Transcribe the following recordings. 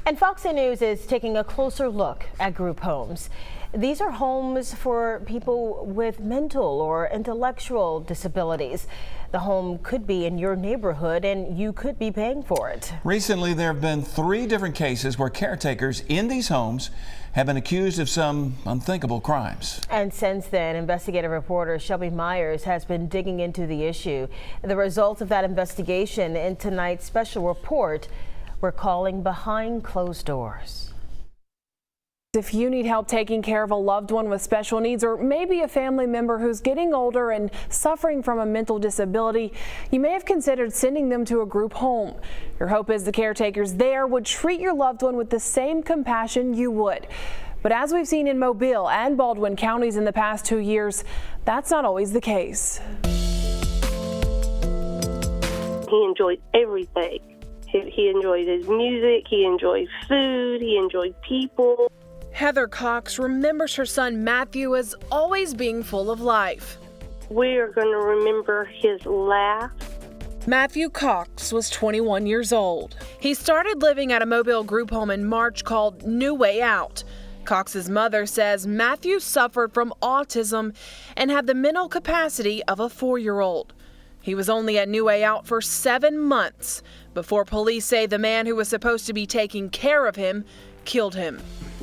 And FOX10 News is taking a closer look at group homes. These are homes for people with mental or intellectual disabilities. The home could be in your neighborhood and you could be paying for it. Recently, there have been 3 different cases where caretakers in these homes have been accused of some unthinkable crimes. And since then, investigative reporter Shelby Myers has been digging into the issue. The results of that investigation in tonight's special report we're calling Behind Closed Doors. If you need help taking care of a loved one with special needs, or maybe a family member who's getting older and suffering from a mental disability, you may have considered sending them to a group home. Your hope is the caretakers there would treat your loved one with the same compassion you would. But as we've seen in Mobile and Baldwin counties in the past 2 years, that's not always the case. He enjoyed everything. He enjoyed his music, he enjoyed food, he enjoyed people. Heather Cox remembers her son Matthew as always being full of life. We are going to remember his laugh. Matthew Cox was 21 years old. He started living at a Mobile group home in March called New Way Out. Cox's mother says Matthew suffered from autism and had the mental capacity of a 4-year-old. He was only at New Way Out for 7 months before police say the man who was supposed to be taking care of him killed him.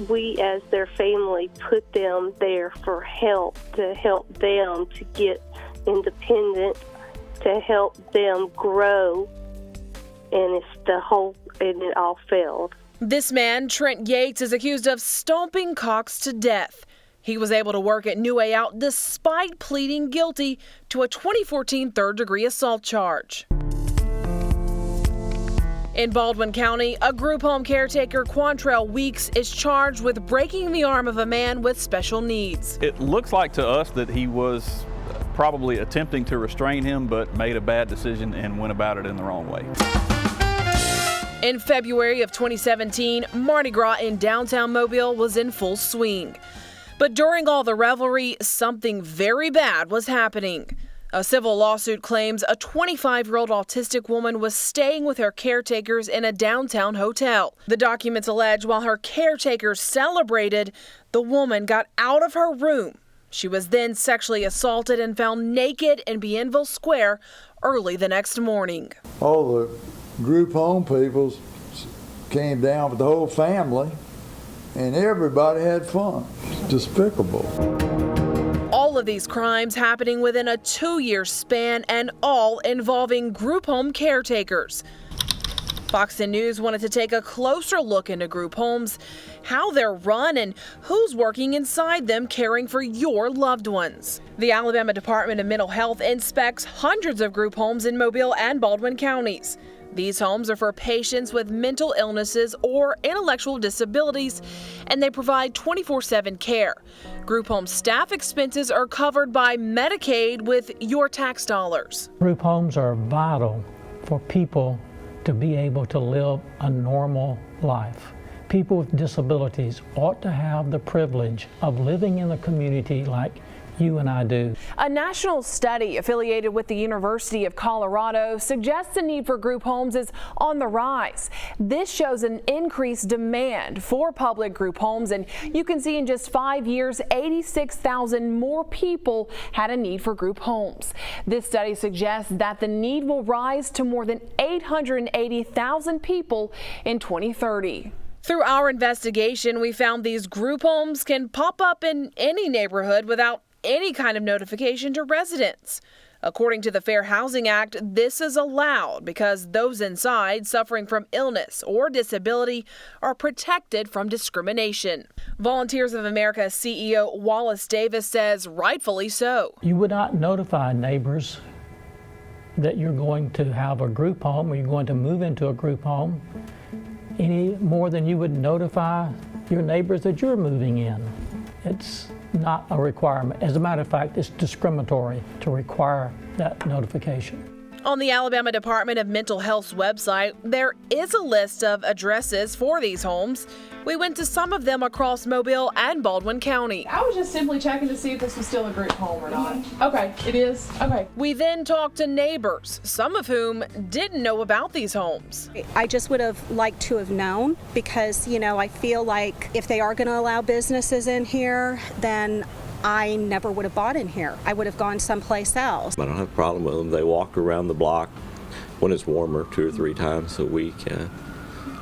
We, as their family, put them there for help, to help them to get independent, to help them grow, and it all failed. This man, Trent Yates, is accused of stomping Cox to death. He was able to work at New Way Out despite pleading guilty to a 2014 third-degree assault charge. In Baldwin County, a group home caretaker, Quantrell Weeks, is charged with breaking the arm of a man with special needs. It looks like to us that he was probably attempting to restrain him, but made a bad decision and went about it in the wrong way. In February of 2017, Mardi Gras in downtown Mobile was in full swing. But during all the revelry, something very bad was happening. A civil lawsuit claims a 25-year-old autistic woman was staying with her caretakers in a downtown hotel. The documents allege while her caretakers celebrated, the woman got out of her room. She was then sexually assaulted and found naked in Bienville Square early the next morning. All the group home people came down with the whole family, and everybody had fun. It's despicable. All of these crimes happening within a 2-year span and all involving group home caretakers. FOX10 News wanted to take a closer look into group homes, how they're run, and who's working inside them caring for your loved ones. The Alabama Department of Mental Health inspects hundreds of group homes in Mobile and Baldwin counties. These homes are for patients with mental illnesses or intellectual disabilities, and they provide 24/7 care. Group home staff expenses are covered by Medicaid with your tax dollars. Group homes are vital for people to be able to live a normal life. People with disabilities ought to have the privilege of living in a community like you and I do. A national study affiliated with the University of Colorado suggests the need for group homes is on the rise. This shows an increased demand for public group homes, and you can see in just 5 years, 86,000 more people had a need for group homes. This study suggests that the need will rise to more than 880,000 people in 2030. Through our investigation, we found these group homes can pop up in any neighborhood without any kind of notification to residents. According to the Fair Housing Act, this is allowed because those inside suffering from illness or disability are protected from discrimination. Volunteers of America CEO Wallace Davis says rightfully so. You would not notify neighbors that you're going to have a group home or you're going to move into a group home any more than you would notify your neighbors that you're moving in. It's not a requirement. As a matter of fact, it's discriminatory to require that notification. On the Alabama Department of Mental Health's website, there is a list of addresses for these homes. We went to some of them across Mobile and Baldwin County. I was just simply checking to see if this was still a group home or not. Okay, it is. Okay. We then talked to neighbors, some of whom didn't know about these homes. I just would have liked to have known because, you know, I feel like if they are going to allow businesses in here, then I never would have bought in here. I would have gone someplace else. I don't have a problem with them. They walk around the block when it's warmer 2 or 3 times a week.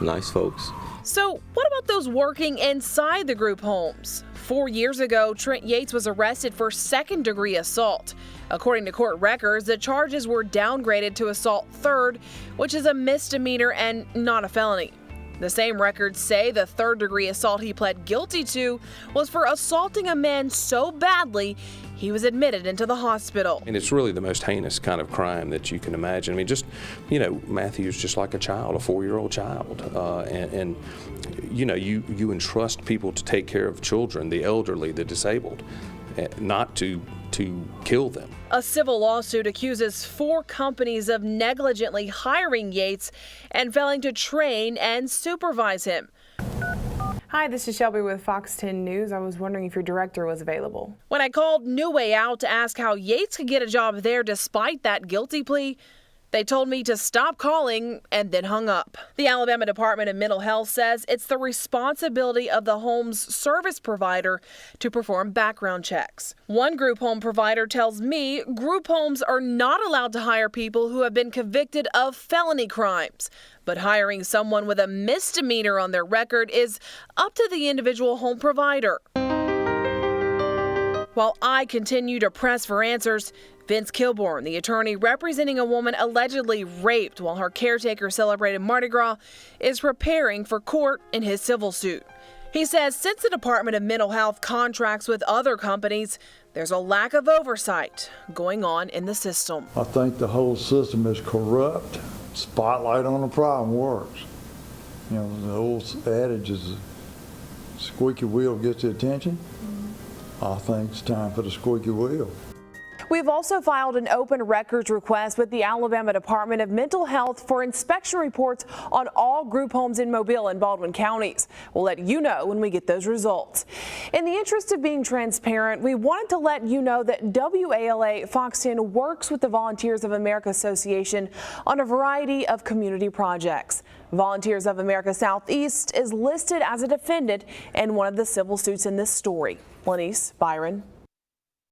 Nice folks. So what about those working inside the group homes? 4 years ago, Trent Yates was arrested for second-degree assault. According to court records, the charges were downgraded to assault third, which is a misdemeanor and not a felony. The same records say the third-degree assault he pled guilty to was for assaulting a man so badly he was admitted into the hospital. And it's really the most heinous kind of crime that you can imagine. I mean, just, you know, Matthew's just like a child, a 4-year-old child. And you know, you entrust people to take care of children, the elderly, the disabled, not to kill them. A civil lawsuit accuses 4 companies of negligently hiring Yates and failing to train and supervise him. Hi, this is Shelby with FOX10 News. I was wondering if your director was available. When I called New Way Out to ask how Yates could get a job there despite that guilty plea, they told me to stop calling and then hung up. The Alabama Department of Mental Health says it's the responsibility of the home's service provider to perform background checks. One group home provider tells me group homes are not allowed to hire people who have been convicted of felony crimes. But hiring someone with a misdemeanor on their record is up to the individual home provider. While I continue to press for answers, Vince Kilborn, the attorney representing a woman allegedly raped while her caretaker celebrated Mardi Gras, is preparing for court in his civil suit. He says since the Department of Mental Health contracts with other companies, there's a lack of oversight going on in the system. I think the whole system is corrupt. Spotlight on the problem works. You know, the old adage is squeaky wheel gets the attention. I think it's time for the squeaky wheel. We've also filed an open records request with the Alabama Department of Mental Health for inspection reports on all group homes in Mobile and Baldwin counties. We'll let you know when we get those results. In the interest of being transparent, we wanted to let you know that WALA Fox 10 works with the Volunteers of America Association on a variety of community projects. Volunteers of America Southeast is listed as a defendant in one of the civil suits in this story. Lenise, Byron.